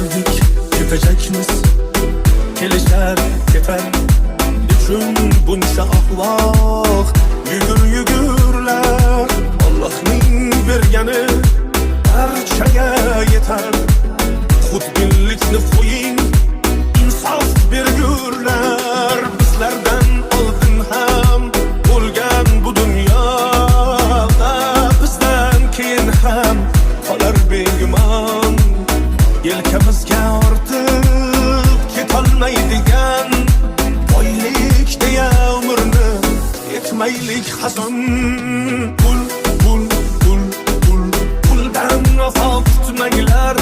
keldik, ketacakmiz. Kelishar, ketar uchun buncha ahvoq. Yugur yugurlar, Allohning bergani barchaga yetar. Xudbinlikni qo'ying, insof bergurlar. Bizlardan oldin ham bo'lgan bu dunyoda, bizdan keyin ham qolar begumon. Yelkamizga ortib ketolmaydigan boylik deya umrni etmaylik hazon. Pul, pul, pul, pul, puldan vafo kutmanglar.